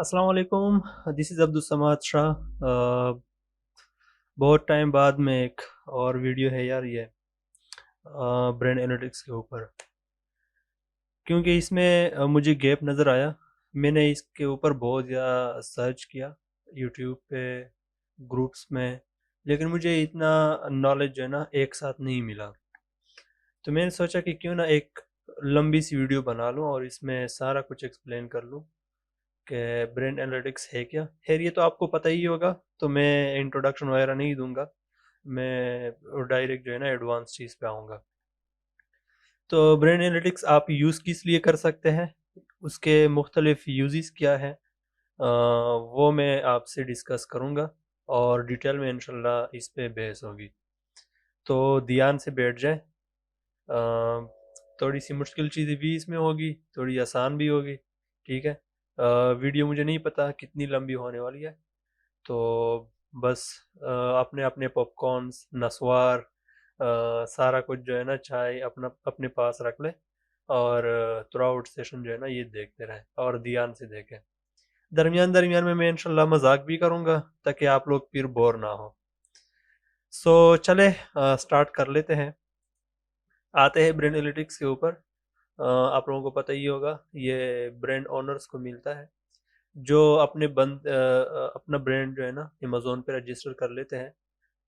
अस्सलाम वालेकुम। This is Abdul समाद शाह। बहुत टाइम बाद में एक और वीडियो है यार, ये ब्रेन एनालिटिक्स के ऊपर, क्योंकि इसमें मुझे गैप नज़र आया। मैंने इसके ऊपर बहुत ज़्यादा सर्च किया यूट्यूब पे, ग्रुप्स में, लेकिन मुझे इतना नॉलेज जो है ना एक साथ नहीं मिला। तो मैंने सोचा कि क्यों ना एक लंबी सी वीडियो बना लूँ और इसमें सारा कुछ एक्सप्लेन कर लूँ कि ब्रेन एनालिटिक्स है क्या। खैर ये तो आपको पता ही होगा, तो मैं इंट्रोडक्शन वगैरह नहीं दूंगा। मैं डायरेक्ट जो है ना एडवांस चीज़ पे आऊँगा। तो ब्रेन एनालिटिक्स आप यूज़ किस लिए कर सकते हैं, उसके मुख्तलिफ यूजेस क्या है, वो मैं आपसे डिस्कस करूँगा और डिटेल में इंशाल्लाह इस पे बहस होगी। तो ध्यान से बैठ जाए। थोड़ी सी मुश्किल चीज़ें भी इसमें होगी, थोड़ी आसान भी होगी। ठीक है। वीडियो मुझे नहीं पता कितनी लंबी होने वाली है, तो बस अपने अपने पॉपकॉर्न्स, नसवार, सारा कुछ जो है ना, चाय अपना अपने पास रख ले और थ्रू आउट सेशन जो है ना ये देखते रहें और ध्यान से देखें। दरमियान दरमियान में मैं इंशाल्लाह मजाक भी करूँगा ताकि आप लोग फिर बोर ना हो। सो चले स्टार्ट कर लेते हैं। आते हैं ब्रेन एनालिटिक्स के ऊपर। आप लोगों को पता ही होगा, ये ब्रांड ओनर्स को मिलता है जो अपना ब्रांड जो है ना अमेजोन पे रजिस्टर कर लेते हैं,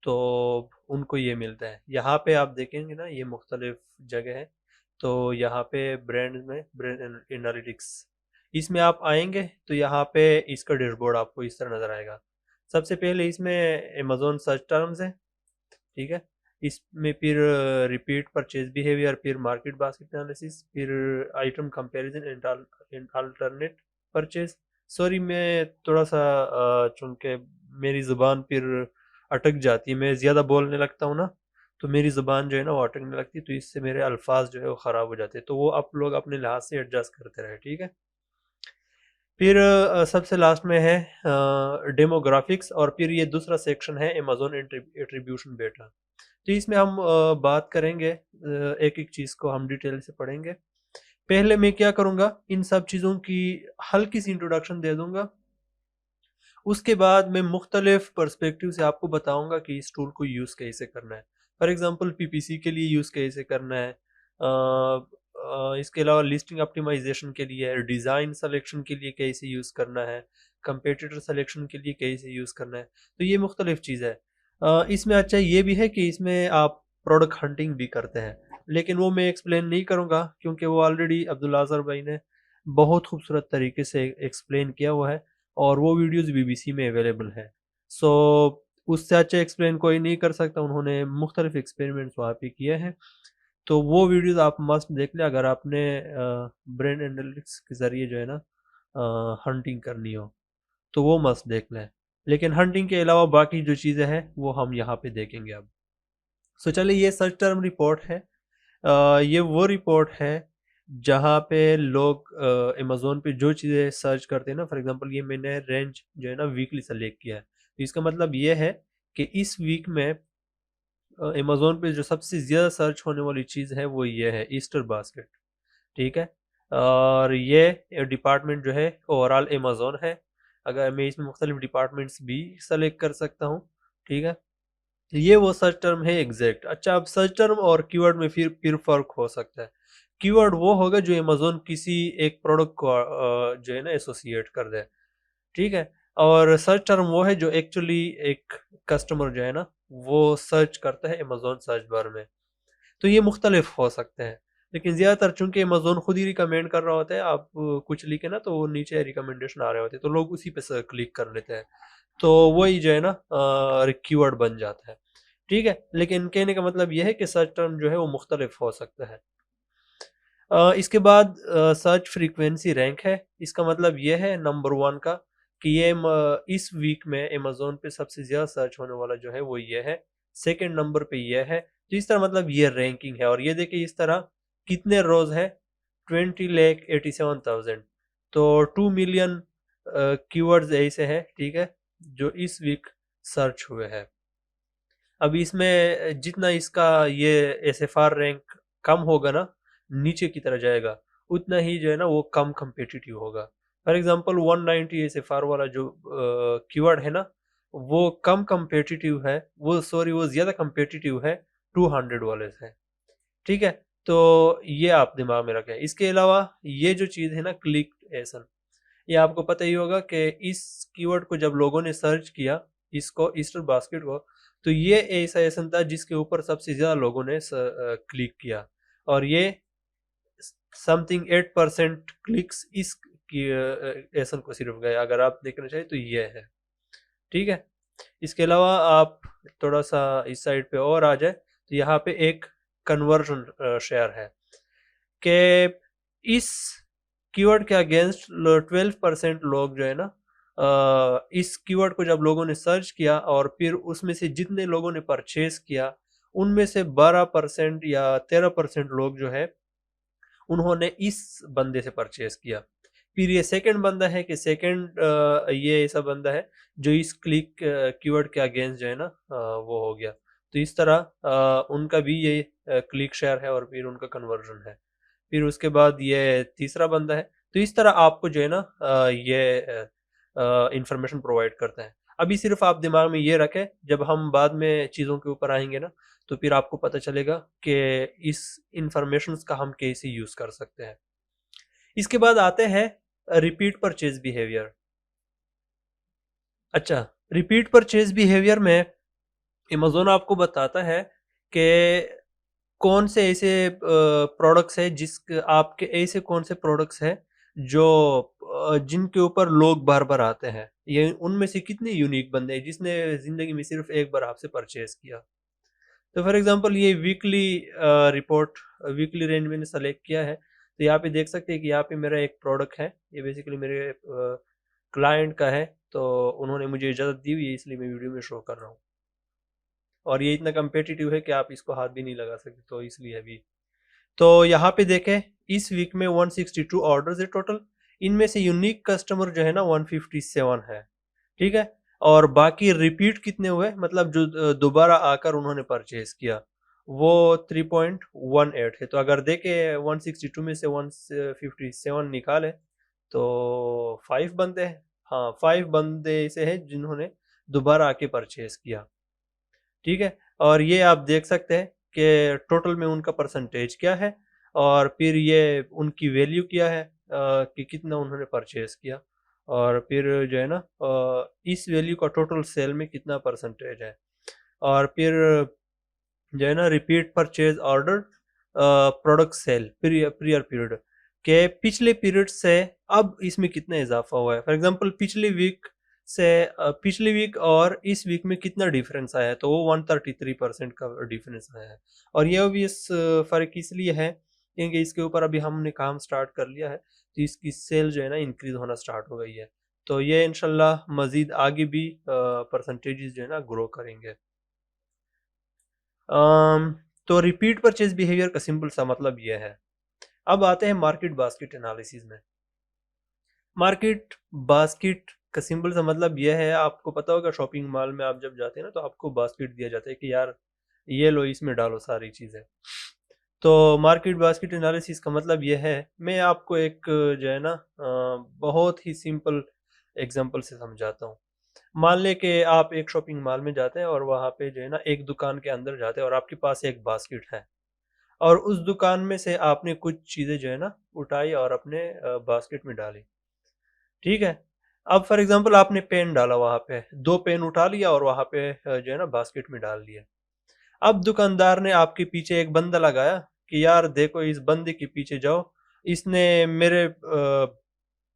तो उनको ये मिलता है। यहाँ पे आप देखेंगे ना, ये मुख्तलिफ जगह है। तो यहाँ पे ब्रांड में ब्रांड एनालिटिक्स, इसमें आप आएंगे तो यहाँ पे इसका डैशबोर्ड आपको इस तरह नज़र आएगा। सबसे पहले इसमें अमेजोन सर्च टर्म्स है। ठीक है। इसमें फिर रिपीट परचेज बिहेवियर, फिर मार्केट बास्केट एनालिसिस, फिर item comparison and alternate purchase. Sorry, मैं थोड़ा सा चूंकि मेरी ज़ुबान फिर अटक जाती है, मैं ज़्यादा बोलने लगता हूँ ना, तो मेरी ज़ुबान जो है ना वो अटकने लगती है, तो इससे मेरे अल्फाज जो है वो ख़राब हो जाते हैं। तो वो आप लोग अपने लिहाज से एडजस्ट करते रहे। ठीक है। फिर सबसे लास्ट में है डेमोग्राफिक्स, और फिर ये दूसरा सेक्शन है अमेजोन एट्रीब्यूशन बेटा। तो इसमें हम बात करेंगे, एक एक चीज़ को हम डिटेल से पढ़ेंगे। पहले मैं क्या करूँगा, इन सब चीज़ों की हल्की सी इंट्रोडक्शन दे दूंगा। उसके बाद मैं मुख्तलिफ पर्सपेक्टिव से आपको बताऊंगा कि इस टूल को यूज़ कैसे करना है। फॉर एग्जांपल पीपीसी के लिए यूज़ कैसे करना है, इसके अलावा लिस्टिंग ऑप्टिमाइजेशन के लिए है, डिज़ाइन सिलेक्शन के लिए कैसे यूज़ करना है, कंपेटिटर सिलेक्शन के लिए कैसे यूज़ करना है। तो ये मुख्तलिफ चीज़ है। इसमें अच्छा ये भी है कि इसमें आप प्रोडक्ट हंटिंग भी करते हैं, लेकिन वो मैं एक्सप्लेन नहीं करूँगा क्योंकि वो ऑलरेडी अब्दुल आज़र भाई ने बहुत खूबसूरत तरीके से एक्सप्लेन किया हुआ है और वो वीडियोस बीबीसी में अवेलेबल है। सो उससे अच्छा एक्सप्लेन कोई नहीं कर सकता, उन्होंने मुख्तलिफ एक्सपेरिमेंट्स वहाँ पे किए हैं। तो वो वीडियोस आप मस्त देख लें अगर आपने ब्रेन एनालिटिक्स के ज़रिए जो है ना हंटिंग करनी हो, तो वो मस्त देख लें। लेकिन हंटिंग के अलावा बाकी जो चीज़ें हैं वो हम यहाँ पे देखेंगे अब। सो चलिए, ये सर्च टर्म रिपोर्ट है। ये वो रिपोर्ट है जहाँ पे लोग अमेजोन पे जो चीज़ें सर्च करते हैं ना, फॉर एग्जांपल ये मैंने रेंज जो है ना वीकली सेलेक्ट किया है, तो इसका मतलब ये है कि इस वीक में अमेजोन पे जो सबसे ज़्यादा सर्च होने वाली चीज़ है वो ये है ईस्टर बास्केट। ठीक है। और ये डिपार्टमेंट जो है ओवरऑल अमेजोन है। अगर मैं इसमें मुख्तलिफ डिपार्टमेंट्स भी सेलेक्ट कर सकता हूँ। ठीक है। तो ये वो सर्च टर्म है एग्जैक्ट। अच्छा, अब सर्च टर्म और कीवर्ड में फिर फर्क हो सकता है। कीवर्ड वो होगा जो अमेजोन किसी एक प्रोडक्ट को जो है ना एसोसिएट कर दे। ठीक है। और सर्च टर्म वो है जो एक्चुअली एक कस्टमर जो है ना वो सर्च करता है अमेजोन सर्च बार में। तो ये मुख्तलिफ हो सकते हैं, लेकिन ज़्यादातर चूंकि अमेजोन खुद ही रिकमेंड कर रहा होता है, आप कुछ लिखे ना तो वो नीचे रिकमेंडेशन आ रहे होते हैं, तो लोग उसी पे क्लिक कर लेते हैं। तो वही जो है ना कीवर्ड बन जाता है। ठीक है। लेकिन कहने का मतलब यह है कि सर्च टर्म जो है वो मुख्तलिफ हो सकता है। इसके बाद सर्च फ्रीक्वेंसी रैंक है। इसका मतलब यह है नंबर वन का कि इस वीक में अमेजोन पे सबसे ज़्यादा सर्च होने वाला जो है वो ये है। सेकंड नंबर पे ये है। तो इस तरह मतलब ये रैंकिंग है। और ये देखिए इस तरह कितने रोज है, 20,87,000। तो 2 मिलियन कीवर्ड्स ऐसे हैं, ठीक है, जो इस वीक सर्च हुए हैं। अब इसमें जितना इसका ये एसएफआर रैंक कम होगा ना, नीचे की तरह जाएगा, उतना ही जो है ना वो कम कम्पिटिटिव होगा। फॉर एग्जांपल 190 SFR वाला जो कीवर्ड है ना, वो कम कम्पिटिटिव है, वो ज़्यादा कम्पिटिटिव है 200 वाले से, ठीक है। तो ये आप दिमाग में रखें। इसके अलावा ये जो चीज़ है ना, क्लिक एसन, ये आपको पता ही होगा कि इस कीवर्ड को जब लोगों ने सर्च किया, इसको ईस्टर बास्केट को, तो ये ऐसा एसन था जिसके ऊपर सबसे ज़्यादा लोगों ने क्लिक किया, और ये समथिंग 8% क्लिक्स इस एसन को सिर्फ गए। अगर आप देखना चाहिए तो ये है, ठीक है। इसके अलावा आप थोड़ा सा इस साइड पे और आ जाए, तो यहाँ पे एक कन्वर्जन शेयर है कि इस कीवर्ड के अगेंस्ट 12% लोग जो है ना, इस कीवर्ड को जब लोगों ने सर्च किया और फिर उसमें से जितने लोगों ने परचेज किया, उनमें से 12% या 13% लोग जो है उन्होंने इस बंदे से परचेज किया। फिर ये सेकंड बंदा है कि सेकंड ये ऐसा बंदा है जो इस क्लिक कीवर्ड के अगेंस्ट जो है ना वो हो गया। तो इस तरह उनका भी ये क्लिक शेयर है और फिर उनका कन्वर्जन है। फिर उसके बाद ये तीसरा बंदा है। तो इस तरह आपको जो है ना ये इंफॉर्मेशन प्रोवाइड करता है। अभी सिर्फ आप दिमाग में ये रखें, जब हम बाद में चीज़ों के ऊपर आएंगे ना, तो फिर आपको पता चलेगा कि इस इंफॉर्मेशन का हम कैसे यूज़ कर सकते हैं। इसके बाद आते हैं रिपीट परचेज बिहेवियर। अच्छा, रिपीट परचेज बिहेवियर में अमेज़न आपको बताता है कि कौन से ऐसे प्रोडक्ट्स हैं आपके ऐसे कौन से प्रोडक्ट्स हैं जो जिनके ऊपर लोग बार-बार आते हैं। ये उनमें से कितने यूनिक बंदे हैं जिसने ज़िंदगी में सिर्फ एक बार आपसे परचेज़ किया। तो फॉर एग्जांपल ये रिपोर्ट वीकली रेंज मैंने सेलेक्ट किया है। तो यहाँ पे देख सकते हैं कि यहाँ पे मेरा एक प्रोडक्ट है, ये बेसिकली मेरे क्लाइंट का है, तो उन्होंने मुझे इजाज़त दी हुई है, इसलिए मैं वीडियो में शो कर रहा हूँ। और ये इतना कम्पिटिटिव है कि आप इसको हाथ भी नहीं लगा सकते, तो इसलिए अभी तो यहाँ पे देखें, इस वीक में 162 ऑर्डर्स है टोटल। इनमें से यूनिक कस्टमर जो है ना 157 है, ठीक है। और बाकी रिपीट कितने हुए, मतलब जो दोबारा आकर उन्होंने परचेज किया, वो 3.18 है। तो अगर देखें 162 में से 157 निकाले तो 5 बंदे हैं। हाँ, 5 बंदे ऐसे हैं जिन्होंने दोबारा आके परचेज किया, ठीक है। और ये आप देख सकते हैं कि टोटल में उनका परसेंटेज क्या है, और फिर ये उनकी वैल्यू क्या है कि कितना उन्होंने परचेज किया, और फिर जो है ना इस वैल्यू का टोटल सेल में कितना परसेंटेज है, और फिर जो है ना repeat purchase order product sale prior period के पिछले पीरियड से अब इसमें कितना इजाफा हुआ है। फॉर एग्जांपल पिछली वीक और इस वीक में कितना डिफरेंस आया है, तो वो 133% का डिफरेंस आया है। और ये भी इस फ़र्क इसलिए है क्योंकि इसके ऊपर अभी हमने काम स्टार्ट कर लिया है, तो इसकी सेल जो है ना इंक्रीज होना स्टार्ट हो गई है। तो ये इंशाल्लाह मज़ीद आगे भी परसेंटेजेस जो है ना ग्रो करेंगे। तो रिपीट परचेज बिहेवियर का सिंपल सा मतलब ये है। अब आते हैं मार्केट बास्केट एनालिसिस में। मार्केट बास्केट का सिंपल सा मतलब यह है, आपको पता होगा शॉपिंग मॉल में आप जब जाते हैं ना, तो आपको बास्केट दिया जाता है कि यार ये लो, इसमें डालो सारी चीज़ें। तो मार्केट बास्केट एनालिसिस का मतलब यह है, मैं आपको एक जो है ना बहुत ही सिंपल एग्जांपल से समझाता हूँ। मान लें कि आप एक शॉपिंग मॉल में जाते हैं और वहाँ पे जो है ना एक दुकान के अंदर जाते हैं और आपके पास एक बास्केट है, और उस दुकान में से आपने कुछ चीज़ें जो है ना उठाई और अपने बास्केट में डाली, ठीक है। अब फॉर एग्जांपल आपने पेन डाला, वहाँ पे 2 पेन उठा लिया और वहाँ पे जो है ना बास्केट में डाल दिया। अब दुकानदार ने आपके पीछे एक बंदा लगाया कि यार देखो, इस बंदे के पीछे जाओ, इसने मेरे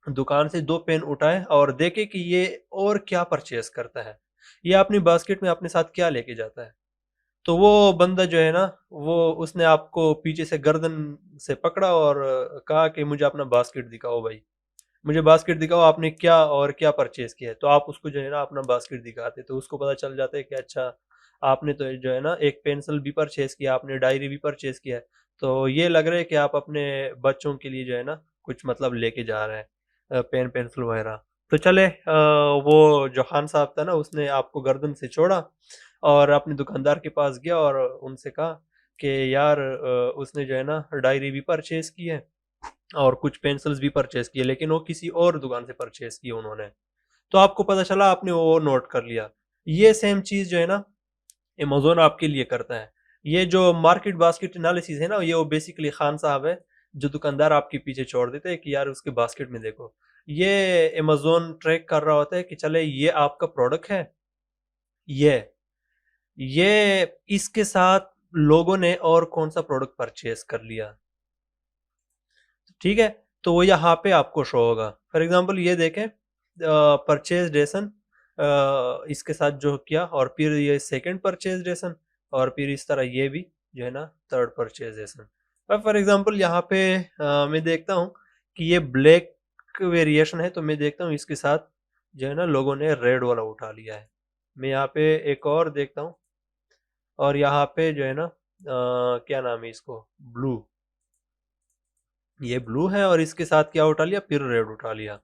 दुकान से 2 पेन उठाए और देखे कि ये और क्या परचेज करता है, ये अपनी बास्केट में अपने साथ क्या लेके जाता है। तो वो बंदा जो है ना, वो उसने आपको पीछे से गर्दन से पकड़ा और कहा कि मुझे अपना बास्केट दिखाओ भाई, मुझे बास्केट दिखाओ, आपने क्या और क्या परचेज किया है। तो आप उसको जो है ना अपना बास्केट दिखाते, तो उसको पता चल जाता है कि अच्छा, आपने तो जो है ना एक पेंसिल भी परचेज किया, आपने डायरी भी परचेज किया है। तो ये लग रहा है कि आप अपने बच्चों के लिए जो है ना कुछ मतलब लेके जा रहे हैं, पेन पेंसिल वगैरह। तो चले, वो जो खान साहब था ना, उसने आपको गर्दन से छोड़ा और अपने दुकानदार के पास गया और उनसे कहा कि यार उसने जो है ना डायरी भी परचेज की है, और कुछ पेंसिल्स भी परचेज किए, लेकिन वो किसी और दुकान से परचेज किए उन्होंने। तो आपको पता चला, आपने वो नोट कर लिया। ये सेम चीज जो है ना अमेज़न आपके लिए करता है। ये जो मार्केट बास्केट एनालिसिस है ना, ये वो बेसिकली खान साहब है जो दुकानदार आपके पीछे छोड़ देते हैं कि यार उसके बास्केट में देखो। ये अमेज़न ट्रैक कर रहा होता है कि चले ये आपका प्रोडक्ट है, ये ये इसके साथ लोगों ने और कौन सा प्रोडक्ट परचेज कर लिया, ठीक है। तो वो यहाँ पे आपको शो होगा। फॉर एग्जांपल ये देखें, परचेज रेसन इसके साथ जो किया, और फिर ये सेकंड परचेज रेसन, और फिर इस तरह ये भी जो है ना थर्ड परचेज रेसन। अब फॉर एग्जांपल यहाँ पे मैं देखता हूँ कि ये ब्लैक वेरिएशन है, तो मैं देखता हूँ इसके साथ जो है ना लोगों ने रेड वाला उठा लिया है। मैं यहाँ पे एक और देखता हूँ, और यहाँ पे जो है ना क्या नाम है इसको, ब्लू, ये ब्लू है और इसके साथ क्या उठा लिया, फिर रेड उठा लिया।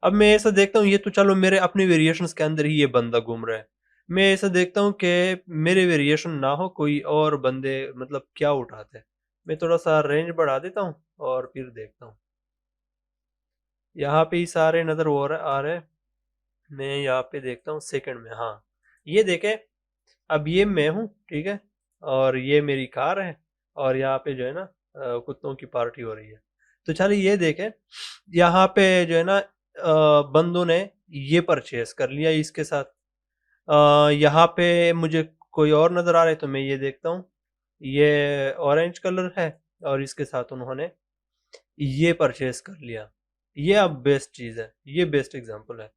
अब मैं ऐसा देखता हूँ, ये तो चलो मेरे अपने वेरिएशंस के अंदर ही ये बंदा घूम रहा है। मैं ऐसा देखता हूँ कि मेरे वेरिएशन ना हो, कोई और बंदे मतलब क्या उठाते हैं। मैं थोड़ा सा रेंज बढ़ा देता हूँ और फिर देखता हूँ। यहाँ पे ही सारे नज़र हो रहे आ रहे हैं। मैं यहाँ पे देखता हूँ सेकंड में, हाँ ये देखें, अब ये मैं हूँ, ठीक है, और ये मेरी कार है, और यहाँ पे जो है ना कुत्तों की पार्टी हो रही है। तो चलिए ये देखें, यहाँ पे जो है ना बंदों ने ये परचेस कर लिया इसके साथ। यहाँ पे मुझे कोई और नज़र आ रहा है, तो मैं ये देखता हूँ, ये ऑरेंज कलर है और इसके साथ उन्होंने ये परचेस कर लिया। ये अब बेस्ट चीज़ है, ये बेस्ट एग्जांपल है।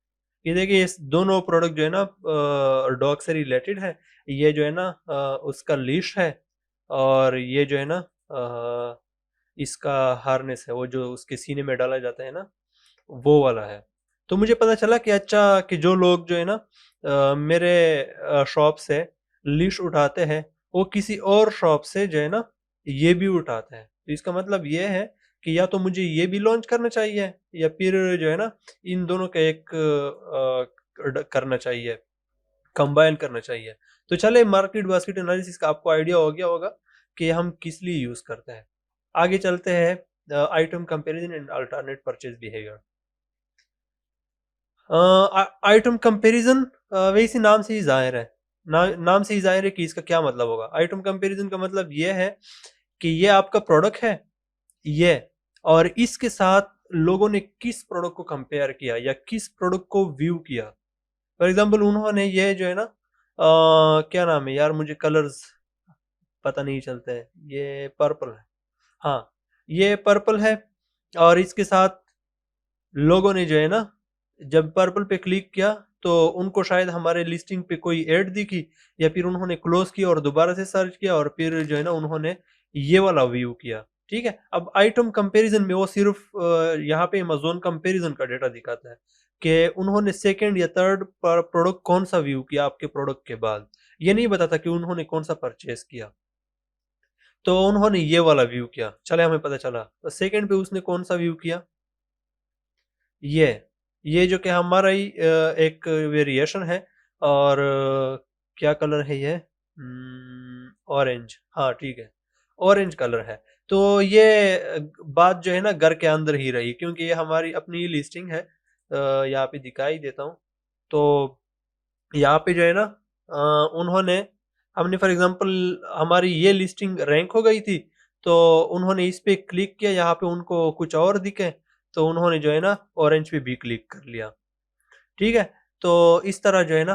ये देखिए, ये दोनों प्रोडक्ट जो है ना डॉग से रिलेटेड है। ये जो है ना उसका लीश है, और ये जो है ना इसका हार्नेस है, वो जो उसके सीने में डाला जाता है ना, वो वाला है। तो मुझे पता चला कि अच्छा, कि जो लोग जो है ना मेरे शॉप से लीश उठाते हैं, वो किसी और शॉप से जो है ना ये भी उठाते हैं। तो इसका मतलब ये है कि या तो मुझे ये भी लॉन्च करना चाहिए, या फिर जो है ना इन दोनों का एक करना चाहिए, कंबाइन करना चाहिए। तो चले, मार्केट बास्केट एनालिसिस का आपको आइडिया हो गया होगा कि हम किस लिए यूज करते हैं। आगे चलते हैं, item comparison and alternate purchase behaviour. Item comparison वैसे नाम से ही जाहिर है, नाम से ही जाहिर है कि इसका क्या मतलब होगा। आइटम कंपैरिजन का मतलब ये है कि ये आपका प्रोडक्ट है, ये, और इसके साथ लोगों ने किस प्रोडक्ट को कंपेयर किया या किस प्रोडक्ट को व्यू किया। फॉर एग्जांपल उन्होंने ये जो है ना क्या नाम है यार, मुझे कलर्स पता नहीं चलते हैं। ये पर्पल है, हाँ ये पर्पल है, और इसके साथ लोगों ने जो है ना जब पर्पल पे क्लिक किया, तो उनको शायद हमारे लिस्टिंग पे कोई ऐड दिखी, या फिर उन्होंने क्लोज किया और दोबारा से सर्च किया, और फिर जो है ना उन्होंने ये वाला व्यू किया। ठीक है, अब आइटम कंपैरिजन में वो सिर्फ यहाँ पे अमेज़न कंपैरिजन का डेटा दिखाता है कि उन्होंने सेकंड या थर्ड प्रोडक्ट कौन सा व्यू किया आपके प्रोडक्ट के बाद। ये नहीं बताता कि उन्होंने कौन सा परचेज किया। तो उन्होंने ये वाला व्यू किया, चले हमें पता चला। तो सेकंड पे उसने कौन सा व्यू किया, ये ये जो कि हमारा ही एक वेरिएशन है, और क्या कलर है ये, ऑरेंज, हाँ ठीक है, ऑरेंज कलर है। तो ये बात जो है ना घर के अंदर ही रही, क्योंकि ये हमारी अपनी लिस्टिंग है। यहाँ पे दिखाई देता हूँ। तो यहाँ पे जो है ना उन्होंने, हमने फॉर एग्जांपल हमारी ये लिस्टिंग रैंक हो गई थी, तो उन्होंने इस पे क्लिक किया, यहाँ पे उनको कुछ और दिखे, तो उन्होंने जो है ना ऑरेंज पे भी क्लिक कर लिया। ठीक है, तो इस तरह जो है ना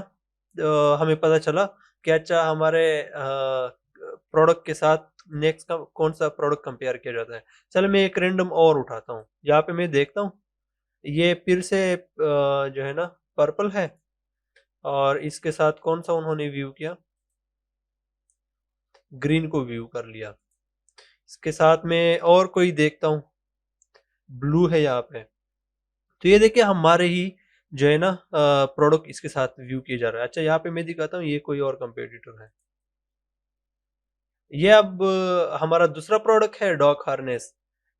हमें पता चला कि अच्छा, हमारे प्रोडक्ट के साथ नेक्स्ट का कौन सा प्रोडक्ट कंपेयर किया जाता है। चलो मैं एक रेंडम और उठाता हूँ, यहाँ पे मैं देखता हूँ, ये फिर से जो है ना पर्पल है, और इसके साथ कौन सा उन्होंने व्यू किया, ग्रीन को व्यू कर लिया। इसके साथ में और कोई देखता हूँ, ब्लू है यहाँ पे। तो ये देखिए, हमारे ही जो है ना प्रोडक्ट इसके साथ व्यू किया जा रहा है। अच्छा, यहाँ पे मैं दिखाता हूँ, ये कोई और कंपेटिटर है। ये अब हमारा दूसरा प्रोडक्ट है, डॉग हार्नेस।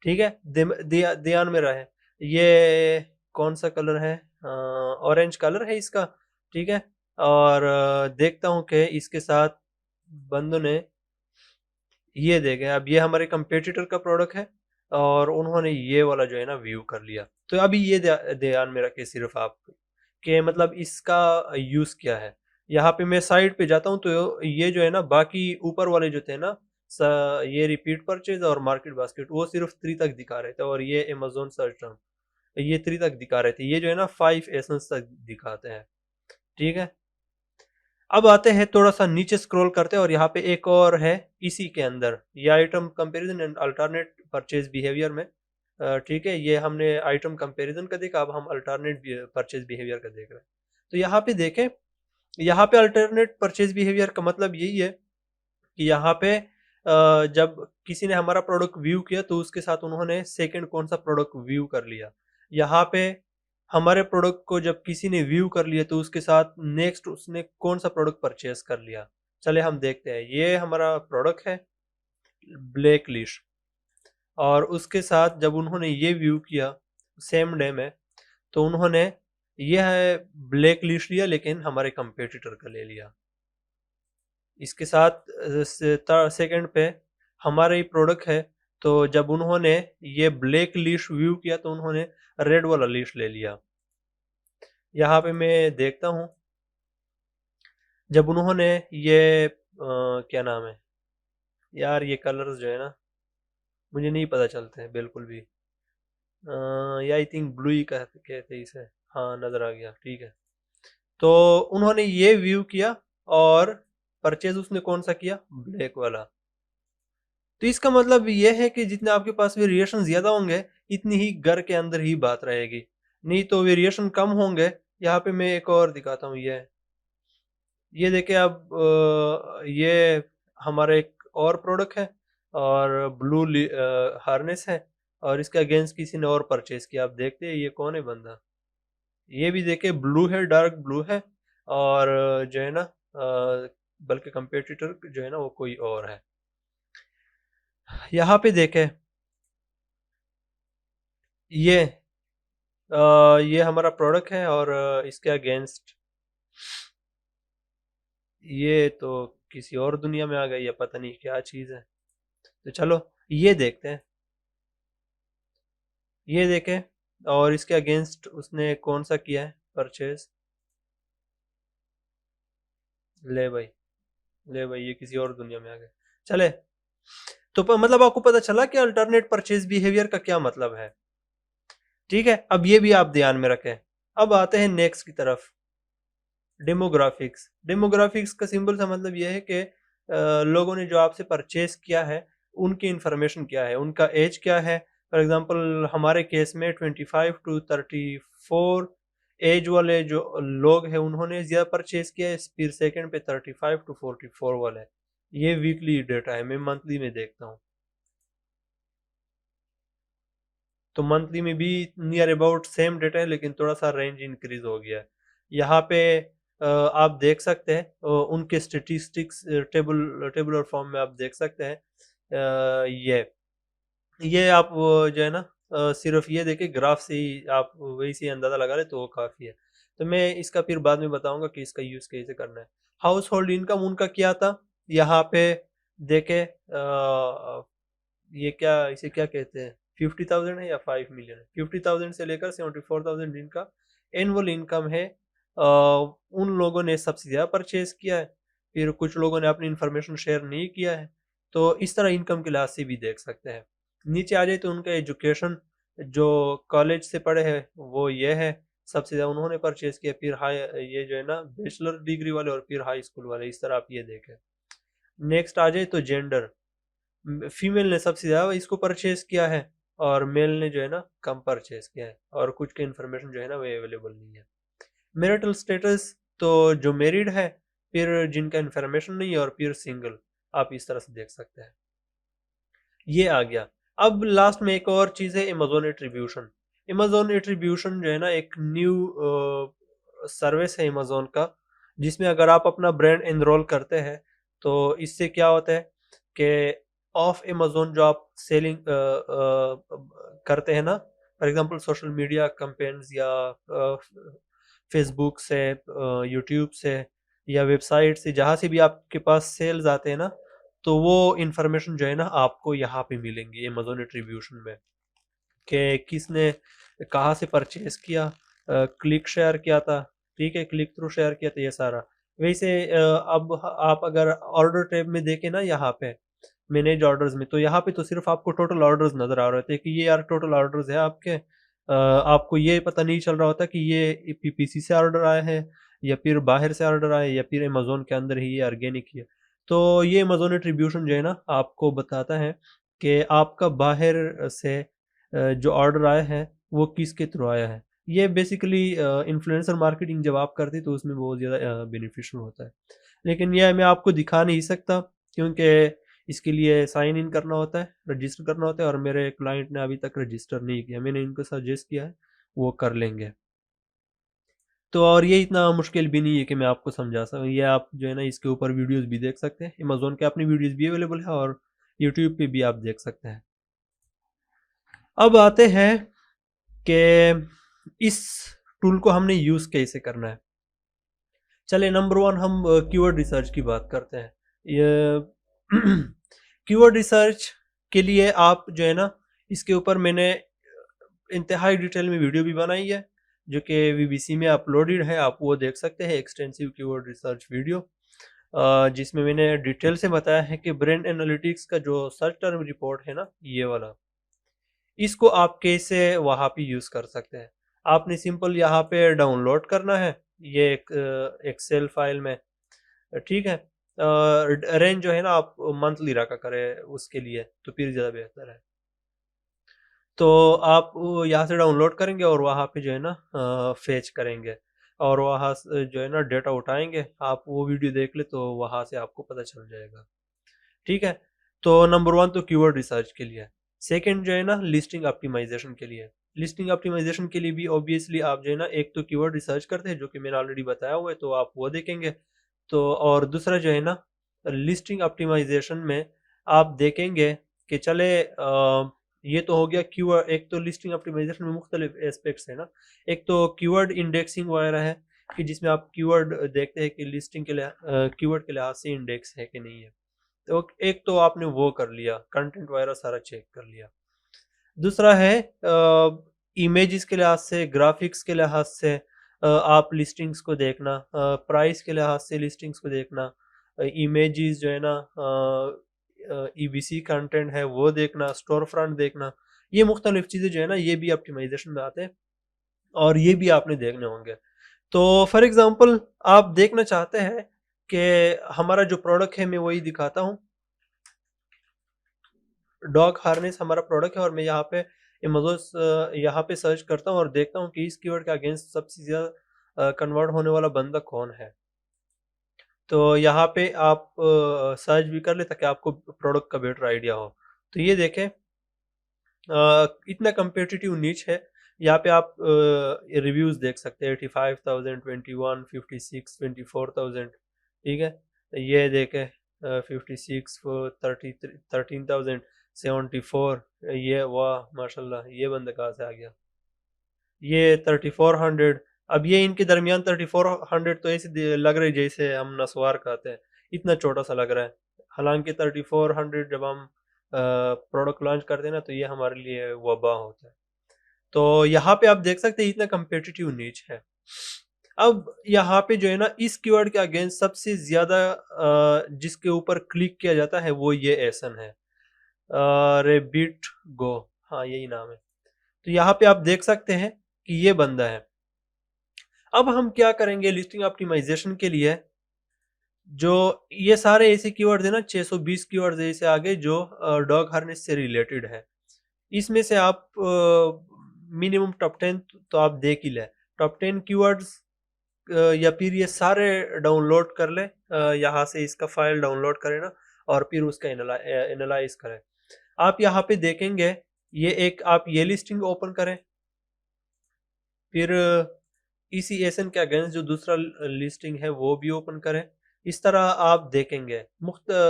ठीक है, ध्यान में रहे, ये कौन सा कलर है, ऑरेंज कलर है इसका। ठीक है, और देखता हूँ कि इसके साथ बंदों ने ये देखें, अब ये हमारे कंपेटिटर का प्रोडक्ट है, और उन्होंने ये वाला जो है ना व्यू कर लिया। तो अभी ये ध्यान में रखे सिर्फ आप कि मतलब इसका यूज क्या है। यहाँ पे मैं साइड पे जाता हूँ तो ये जो है ना बाकी ऊपर वाले जो थे ना ये रिपीट परचेज और मार्केट बास्केट वो सिर्फ 3 तक दिखा रहे थे, और ये अमेजोन सर्च टर्म ये 3 तक दिखा रहे थे। ये जो है ना 5 एसेंस तक दिखाते हैं। ठीक है, अब आते हैं थोड़ा सा नीचे स्क्रॉल करते हैं और यहाँ पे एक और है इसी के अंदर, ये item comparison and alternate purchase behaviour में। ठीक है, ये हमने आइटम कंपैरिजन का देखा, अब हम अल्टरनेट परचेज बिहेवियर का देख रहे हैं। तो यहाँ पे देखें, यहाँ पे अल्टरनेट परचेज बिहेवियर का मतलब यही है कि यहाँ पे जब किसी ने हमारा प्रोडक्ट व्यू किया तो उसके साथ उन्होंने सेकंड कौन सा प्रोडक्ट व्यू कर लिया। यहाँ पे हमारे प्रोडक्ट को जब किसी ने व्यू कर लिया तो उसके साथ नेक्स्ट उसने कौन सा प्रोडक्ट परचेस कर लिया। चले हम देखते हैं, ये हमारा प्रोडक्ट है ब्लैक लिस्ट, और उसके साथ जब उन्होंने ये व्यू किया सेम डे में तो उन्होंने ये है ब्लैक लिस्ट लिया लेकिन हमारे कंपेटिटर का ले लिया। इसके साथ सेकंड पे हमारा ही प्रोडक्ट है, तो जब उन्होंने ये ब्लैक लिस्ट व्यू किया तो उन्होंने रेड वाला लिस्ट ले लिया। यहाँ पे मैं देखता हूँ जब उन्होंने ये क्या नाम है यार, ये कलर्स जो है ना मुझे नहीं पता चलते हैं बिल्कुल भी। ये आई थिंक ब्लू ही कहते इसे। हाँ नजर आ गया, ठीक है। तो उन्होंने ये व्यू किया और परचेज उसने कौन सा किया, ब्लैक वाला। तो इसका मतलब ये है कि जितने आपके पास वेरिएशन ज्यादा होंगे इतनी ही घर के अंदर ही बात रहेगी, नहीं तो वेरिएशन कम होंगे। यहाँ पे मैं एक और दिखाता हूँ, ये देखिए अब ये हमारा एक और प्रोडक्ट है और ब्लू हार्नेस है, और इसके अगेंस्ट किसी ने और परचेज किया। आप देखते हैं ये कौन है बंदा, ये भी देखे ब्लू है, डार्क ब्लू है, और जो है ना बल्कि कंपेटिटर जो है ना वो कोई और है। यहाँ पे देखे ये ये हमारा प्रोडक्ट है और इसके अगेंस्ट ये तो किसी और दुनिया में आ गई है, पता नहीं क्या चीज़ है। तो चलो ये देखते हैं, ये देखें और इसके अगेंस्ट उसने कौन सा किया है परचेज। ले भाई, ले भाई, ये किसी और दुनिया में आ गए। चले, तो मतलब आपको पता चला कि अल्टरनेट परचेज बिहेवियर का क्या मतलब है। ठीक है, अब ये भी आप ध्यान में रखें। अब आते हैं नेक्स्ट की तरफ, डेमोग्राफिक्स। डेमोग्राफिक्स का सिंपल सा मतलब ये है कि लोगों ने जो आपसे परचेज किया है उनकी इंफॉर्मेशन क्या है, उनका एज क्या है। फॉर एग्जांपल हमारे केस में 25 टू 34 एज वाले जो लोग हैं उन्होंने ज़्यादा परचेज किया है, फिर सेकंड पे 35 टू 44 वाले। ये वीकली डेटा है, मैं मंथली में देखता हूँ तो मंथली में भी नियर अबाउट सेम डेटा है लेकिन थोड़ा सा रेंज इंक्रीज हो गया है। यहाँ पे आप देख सकते हैं उनके स्टेटिस्टिक्स टेबुलर फॉर्म में आप देख सकते हैं। ये आप जो है ना सिर्फ ये देखे ग्राफ से ही आप वही से अंदाजा लगा ले तो वो काफ़ी है। तो मैं इसका फिर बाद में बताऊंगा कि इसका यूज़ कैसे करना है। हाउस होल्ड इनकम उनका क्या था, यहाँ पे देखे ये क्या इसे क्या कहते हैं, 50,000 है या 5 मिलियन है। 50,000 से लेकर 74,000 जिनका एनुअल इनकम है, उन लोगों ने सबसे ज़्यादा परचेज किया है। फिर कुछ लोगों ने अपनी इंफॉर्मेशन शेयर नहीं किया है। तो इस तरह इनकम के लिहाज से भी देख सकते हैं। नीचे आ जाए तो उनका एजुकेशन, जो कॉलेज से पढ़े हैं वो ये है, सबसे ज़्यादा उन्होंने परचेज किया। फिर हाई ये जो है ना बैचलर डिग्री वाले और फिर हाई स्कूल वाले, इस तरह आप ये देखें। नेक्स्ट आ जाए तो जेंडर, फीमेल ने सबसे ज़्यादा इसको परचेज किया है और मेल ने जो है ना कम परचेज किया है, और कुछ की इन्फॉर्मेशन जो है ना वो अवेलेबल नहीं है। मैरिटल स्टेटस, तो जो मैरिड है, फिर जिनका इन्फॉर्मेशन नहीं है, और फिर सिंगल, आप इस तरह से देख सकते हैं। ये आ गया। अब लास्ट में एक और चीज़ है अमेजोन एट्रीब्यूशन। अमेजोन एट्रीब्यूशन जो है ना एक न्यू सर्विस है अमेजोन का, जिसमें अगर आप अपना ब्रांड एनरोल करते हैं तो इससे क्या होता है कि ऑफ अमेजोन जो आप सेलिंग करते हैं ना, for example social media campaigns या फेसबुक से, यूट्यूब से या वेबसाइट से, जहाँ से भी आपके पास सेल्स आते हैं ना, तो वो इंफॉर्मेशन जो है ना आपको यहाँ पे मिलेंगी अमेज़न एट्रीब्यूशन में, कि किसने कहाँ से परचेज किया, क्लिक शेयर किया था, ठीक है, क्लिक थ्रू शेयर किया था, ये सारा। वैसे अब आप अगर ऑर्डर टैब में देखें ना, यहाँ पे मैनेज ऑर्डर्स में, तो यहाँ पे तो सिर्फ आपको टोटल ऑर्डर्स नजर आ रहे थे कि ये यार टोटल ऑर्डर्स है आपके। आपको ये पता नहीं चल रहा होता कि ये पीपीसी से ऑर्डर आए हैं या फिर बाहर से ऑर्डर आए या फिर अमेज़न के अंदर ही ये ऑर्गेनिक ही है। तो ये अमेज़न एट्रीब्यूशन जो है ना आपको बताता है कि आपका बाहर से जो ऑर्डर आया है वो किसके थ्रू आया है। ये बेसिकली इन्फ्लुएंसर मार्केटिंग जब आप करते तो उसमें बहुत ज़्यादा बेनिफिशियल होता है। लेकिन यह मैं आपको दिखा नहीं सकता क्योंकि इसके लिए साइन इन करना होता है, रजिस्टर करना होता है, और मेरे क्लाइंट ने अभी तक रजिस्टर नहीं किया। मैंने इनको सजेस्ट किया है, वो कर लेंगे। तो और ये इतना मुश्किल भी नहीं है कि मैं आपको समझा सकूँ। ये आप जो है ना इसके ऊपर वीडियोस भी देख सकते हैं। अमेज़न के अपनी वीडियोस भी अवेलेबल है और यूट्यूब पे भी आप देख सकते हैं। अब आते हैं कि इस टूल को हमने यूज़ कैसे करना है। चलिए नंबर 1 हम कीवर्ड रिसर्च की बात करते हैं। ये कीवर्ड रिसर्च के लिए आप जो है ना इसके ऊपर मैंने इंतहाई डिटेल में वीडियो भी बनाई है जो कि वीबीसी में अपलोडेड है, आप वो देख सकते हैं, एक्सटेंसिव कीवर्ड रिसर्च वीडियो, जिसमें मैंने डिटेल से बताया है कि ब्रांड एनालिटिक्स का जो सर्च टर्म रिपोर्ट है ना, ये वाला, इसको आप कैसे वहाँ पे यूज़ कर सकते हैं। आपने सिंपल यहाँ पे डाउनलोड करना है ये एक एक्सेल फाइल में, ठीक है। रेंज जो है ना आप मंथली रखा करें उसके लिए, तो फिर ज़्यादा बेहतर है। तो आप यहाँ से डाउनलोड करेंगे और वहाँ पे जो है ना फेच करेंगे और वहाँ से जो है ना डेटा उठाएंगे। आप वो वीडियो देख ले तो वहाँ से आपको पता चल जाएगा, ठीक है। तो नंबर 1 तो कीवर्ड रिसर्च के लिए। सेकंड जो है ना लिस्टिंग ऑप्टिमाइजेशन के लिए। लिस्टिंग ऑप्टिमाइजेशन के लिए भी ऑब्वियसली आप जो है ना एक तो कीवर्ड रिसर्च करते हैं जो कि मैंने ऑलरेडी बताया हुआ है, तो आप वो देखेंगे। तो और दूसरा जो है ना लिस्टिंग ऑप्टिमाइजेशन में आप देखेंगे कि चले ये तो हो गया कीवर्ड। एक तो लिस्टिंग ऑप्टिमाइजेशन में मुख्तलिफ एस्पेक्ट्स है ना, एक तो कीवर्ड इंडेक्सिंग वगैरह है कि जिसमें आप कीवर्ड देखते हैं कि लिस्टिंग के लिए कीवर्ड के लिहाज से इंडेक्स है कि नहीं है। तो एक तो आपने वो कर लिया, कंटेंट वगैरह सारा चेक कर लिया। दूसरा है इमेजेस के लिहाज से, ग्राफिक्स के लिहाज से आप लिस्टिंग्स को देखना, प्राइस के लिहाज से लिस्टिंग्स को देखना, इमेजेस जो है ना ईबीसी कंटेंट है वो देखना, स्टोर फ्रंट देखना। ये मुख्तलिफ चीज़ें जो है ना ये भी ऑप्टिमाइजेशन में आते हैं और ये भी आपने देखने होंगे। तो फॉर एग्जांपल आप देखना चाहते हैं कि हमारा जो प्रोडक्ट है, मैं वही दिखाता हूँ। डॉग हार्नेस हमारा प्रोडक्ट है और मैं यहाँ पे अमेज़न यहाँ पे सर्च करता हूँ और देखता हूँ कि इस कीवर्ड के अगेंस्ट सबसे ज़्यादा कन्वर्ट होने वाला बंदा कौन है। तो यहाँ पे आप सर्च भी कर ले ताकि आपको प्रोडक्ट का बेटर आइडिया हो। तो ये देखें इतना कम्पिटिटिव नीच है। यहाँ पे आप रिव्यूज़ देख सकते हैं 85,000, 21, 56, 24,000, ठीक है। ये देखें 56, 13,000, 74। ये वाह माशाल्लाह, ये बंदा कहाँ से आ गया। ये 3400। अब ये इनके दरमियान 3400 तो ऐसे लग रही जैसे हम नस्वार खाते हैं, इतना छोटा सा लग रहा है। हालांकि 3400 जब हम प्रोडक्ट लॉन्च करते हैं ना तो ये हमारे लिए वबा होता है। तो यहाँ पे आप देख सकते हैं इतना कम्पिटिटिव नीच है। अब यहाँ पे जो है ना इस कीवर्ड के अगेंस्ट सबसे ज्यादा जिसके ऊपर क्लिक किया जाता है वो ये एसन है, रेबिट गो, हाँ यही नाम है। तो यहाँ पे आप देख सकते हैं कि ये बंदा है। अब हम क्या करेंगे लिस्टिंग ऑप्टिमाइजेशन के लिए, जो ये सारे ऐसे कीवर्ड्स है ना 620 कीवर्ड्स ऐसे आगे जो डॉग हार्नेस से रिलेटेड है। इसमें से आप मिनिमम टॉप 10 तो आप देख ही लें। टॉप 10 कीवर्ड्स या फिर ये सारे डाउनलोड कर लें, यहाँ से इसका फाइल डाउनलोड करें ना और फिर उसका एनालाइज करें। आप यहाँ पे देखेंगे ये एक, आप ये लिस्टिंग ओपन करें, फिर इसी एसन के अगेंस्ट जो दूसरा लिस्टिंग है वो भी ओपन करें। इस तरह आप देखेंगे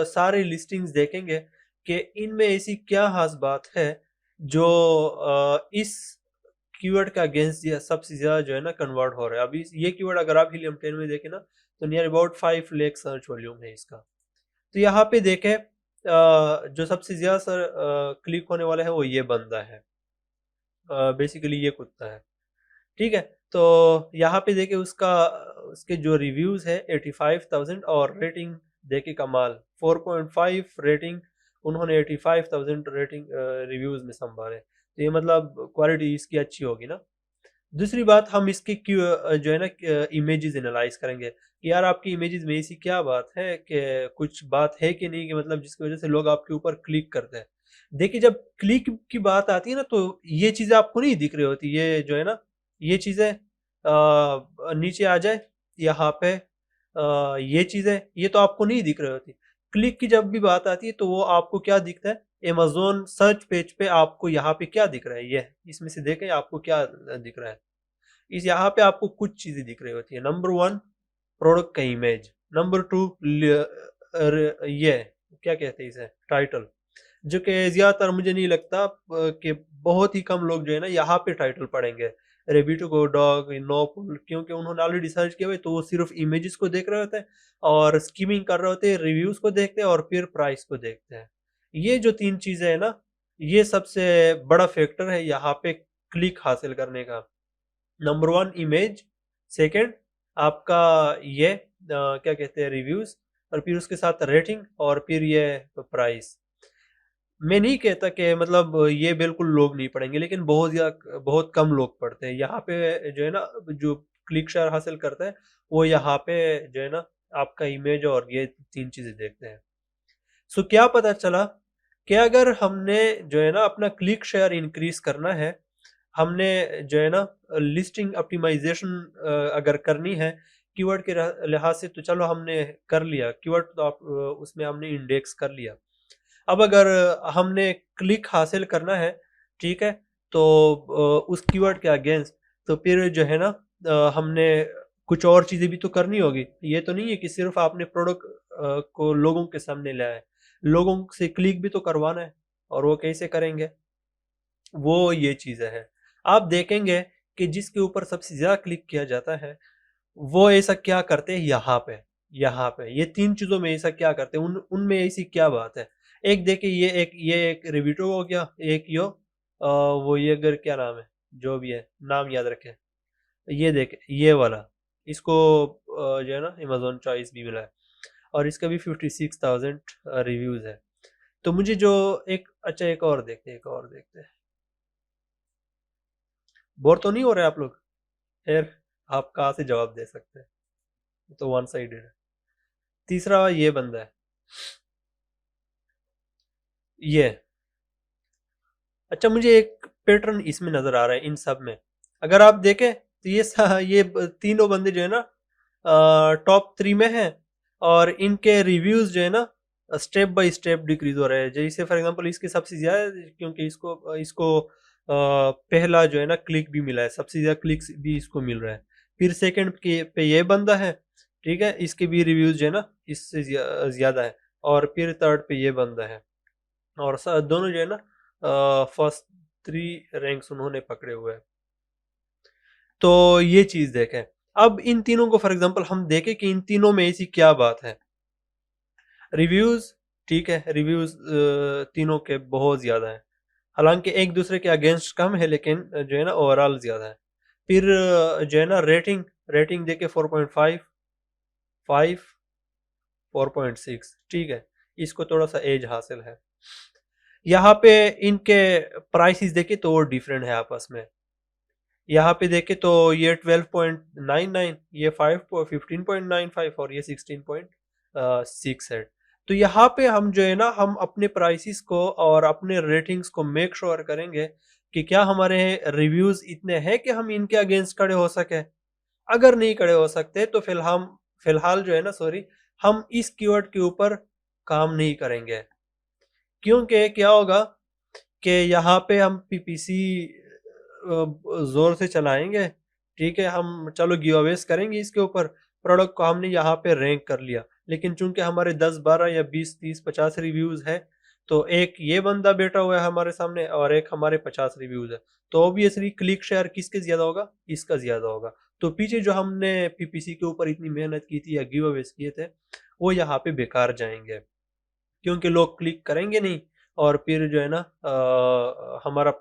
सारे लिस्टिंग्स देखेंगे कि इनमें ऐसी क्या खास बात है जो इस कीवर्ड का अगेंस्ट सबसे ज्यादा जो है ना कन्वर्ट हो रहा है। अभी ये कीवर्ड अगर आप हीलियम 10 में देखें ना तो near about 5 lakh search volume है इसका। तो यहाँ पे देखें जो सबसे ज्यादा सर क्लिक होने वाला है वो ये बंदा है, बेसिकली ये कुत्ता है। ठीक है, तो यहाँ पे देखे उसका उसके जो रिव्यूज है 85,000 और रेटिंग देखे कमाल 4.5 रेटिंग, उन्होंने 85,000 रेटिंग रिव्यूज में संभाले, तो ये मतलब क्वालिटी इसकी अच्छी होगी ना। दूसरी बात, हम इसकी जो है ना इमेजेस एनालाइज करेंगे कि यार आपकी इमेजेस में ऐसी क्या बात है कि कुछ बात है कि नहीं, कि मतलब जिसकी वजह से लोग आपके ऊपर क्लिक करते हैं। देखिए जब क्लिक की बात आती है ना, तो ये चीजें आपको नहीं दिख रही होती, ये जो है ना ये चीजें नीचे आ जाए यहाँ पे, ये चीजें ये तो आपको नहीं दिख रही होती। क्लिक की जब भी बात आती है तो वो आपको क्या दिखता है, अमेजोन सर्च पेज पे आपको यहाँ पे क्या दिख रहा है, ये इसमें से देखें आपको क्या दिख रहा है। इस यहाँ पे आपको कुछ चीजें दिख रही होती है। नंबर 1 प्रोडक्ट का इमेज, नंबर 2 ये क्या कहते हैं इसे, टाइटल, जो कि ज्यादातर मुझे नहीं लगता कि बहुत ही कम लोग जो है ना यहाँ पे टाइटल पढ़ेंगे, रेबिटो को डॉग नो, क्योंकि उन्होंने ऑलरेडी सर्च किया हुआ है, तो वो सिर्फ इमेजेस को देख रहे होते हैं और स्कीमिंग कर रहे होते हैं, रिव्यूज को देखते हैं और फिर प्राइस को देखते हैं। ये जो 3 चीजें है ना, ये सबसे बड़ा फैक्टर है यहाँ पे क्लिक हासिल करने का। नंबर 1 इमेज, सेकंड आपका ये क्या कहते हैं रिव्यूज, और फिर उसके साथ रेटिंग, और फिर ये प्राइस। मैं नहीं कहता कि मतलब ये बिल्कुल लोग नहीं पढ़ेंगे, लेकिन बहुत कम लोग पढ़ते हैं यहाँ पे, जो है ना जो क्लिक शेयर हासिल करता है वो यहाँ पे जो है ना आपका इमेज और ये 3 चीजें देखते हैं। सो क्या पता चला कि अगर हमने जो है ना अपना क्लिक शेयर इंक्रीज करना है, हमने जो है ना लिस्टिंग ऑप्टिमाइजेशन अगर करनी है कीवर्ड के लिहाज से, तो चलो हमने कर लिया कीवर्ड, तो आप उसमें हमने इंडेक्स कर लिया। अब अगर हमने क्लिक हासिल करना है, ठीक है, तो उस कीवर्ड के अगेंस्ट, तो फिर जो है ना हमने कुछ और चीजें भी तो करनी होगी। ये तो नहीं है कि सिर्फ आपने प्रोडक्ट को लोगों के सामने लाया है, लोगों से क्लिक भी तो करवाना है, और वो कैसे करेंगे, वो ये चीजें हैं। आप देखेंगे कि जिसके ऊपर सबसे ज्यादा क्लिक किया जाता है वो ऐसा क्या करते हैं, यहाँ पे ये 3 चीजों में ऐसा क्या करते हैं, उनमें ऐसी क्या बात है। एक देखिए ये एक रिविटो हो गया, एक वो ये अगर क्या नाम है, जो भी है नाम याद रखें। ये देखे ये वाला, इसको जो है ना अमेजोन चॉइस भी मिला है, और इसका भी 56,000 रिव्यूज है। तो मुझे जो एक अच्छा एक और देखते हैं। बोर तो नहीं हो रहे आप लोग? खैर, आप कहाँ से जवाब दे सकते हैं, तो वन साइडेड है। तीसरा ये बंदा है, ये। अच्छा, मुझे एक पैटर्न इसमें नजर आ रहा है इन सब में। अगर आप देखें तो ये तीनों बंदे जो है ना टॉप 3 में हैं, और इनके रिव्यूज जो है ना स्टेप बाय स्टेप डिक्रीज हो रहे हैं। जैसे फॉर एग्जांपल इसके सबसे ज्यादा, क्योंकि इसको इसको पहला जो है ना क्लिक भी मिला है, सबसे ज्यादा क्लिक्स भी इसको मिल रहा है। फिर सेकंड के पे ये बंदा है, ठीक है, इसके भी रिव्यूज जो है ना इससे ज्यादा है। और फिर थर्ड पे ये बंदा है, और दोनों जो है ना फर्स्ट 3 रैंक्स उन्होंने पकड़े हुए हैं। तो ये चीज देखें। अब इन तीनों को फॉर एग्जांपल हम देखें कि इन तीनों में ऐसी क्या बात है। रिव्यूज, ठीक है, रिव्यूज तीनों के बहुत ज्यादा है, हालांकि एक दूसरे के अगेंस्ट कम है, लेकिन जो है ना ओवरऑल ज्यादा है। फिर जो है ना रेटिंग, रेटिंग देके 4.5, 5, 4.6, ठीक है, इसको थोड़ा सा एज हासिल है। यहाँ पे इनके प्राइसेस देखे तो वो डिफरेंट है आपस में। यहाँ पे देखे तो ये 12.99, ये 15.95, और ये 16.6 है। तो यहाँ पे हम जो है ना हम अपने प्राइसेस को और अपने रेटिंग्स को मेक श्योर करेंगे कि क्या हमारे रिव्यूज इतने हैं कि हम इनके अगेंस्ट खड़े हो सके। अगर नहीं खड़े हो सकते तो फिलहाल जो है ना सॉरी, हम इस कीवर्ड के ऊपर काम नहीं करेंगे। क्योंकि क्या होगा कि यहाँ पे हम पीपीसी जोर से चलाएंगे, ठीक है, हम चलो गिव अवेज करेंगे इसके ऊपर, प्रोडक्ट को हमने यहाँ पे रैंक कर लिया, लेकिन चूंकि हमारे 10 12 या 20 30 50 रिव्यूज है, तो एक ये बंदा बैठा हुआ है हमारे सामने और एक हमारे 50 रिव्यूज है, तो ऑब्वियसली क्लिक शेयर किसके ज्यादा होगा, इसका ज्यादा होगा। तो पीछे जो हमने पीपीसी के ऊपर इतनी मेहनत की थी या गिव अवेज किए थे, वो यहाँ पे बेकार जाएंगे। क्योंकि लोग क्लिक करेंगे नहीं और फिर जो है ना हमारा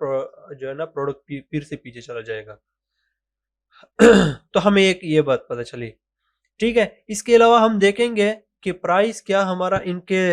जो है ना प्रोडक्ट फिर से पीछे चला जाएगा। तो हमें एक ये बात पता चली। ठीक है, इसके अलावा हम देखेंगे कि प्राइस क्या हमारा इनके